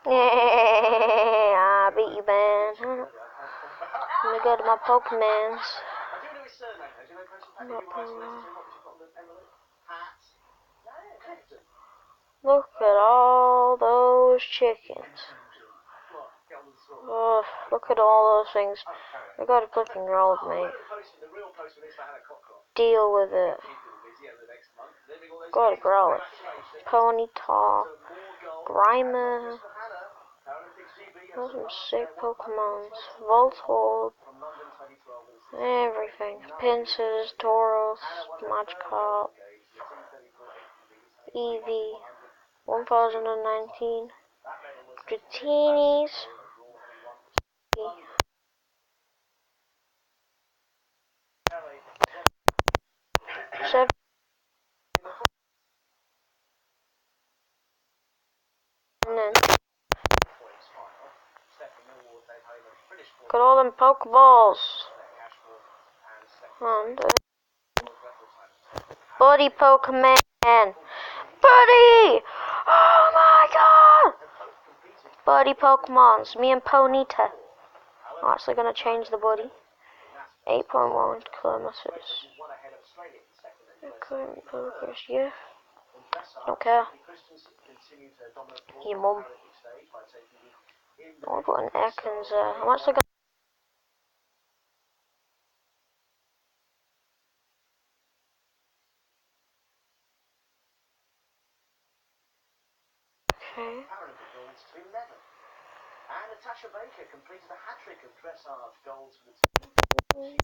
Yeah, I beat you, man. Let me go to my Pokemons. Look at all those chickens. Ugh, look at all those things. I got a flipping roll of me. Deal with it. Got a Growlithe. Ponyta. Grimer. Those some sick Pokemons. Voltorb. Everything. Pincers, Tauros, Magikarp. Eevee. 1019. Dratinis. 7. And then got all them Pokeballs. And Buddy Pokemon. Buddy! Oh my god! Buddy Pokemons. Me and Ponyta. I'm actually gonna change the buddy. 8.1 kilometers. Progress, yeah. Don't care. Your mum. I want to put an Ekans there. I'm actually gonna. Okay. And Natasha Baker completed a hat-trick of dressage golds for the team.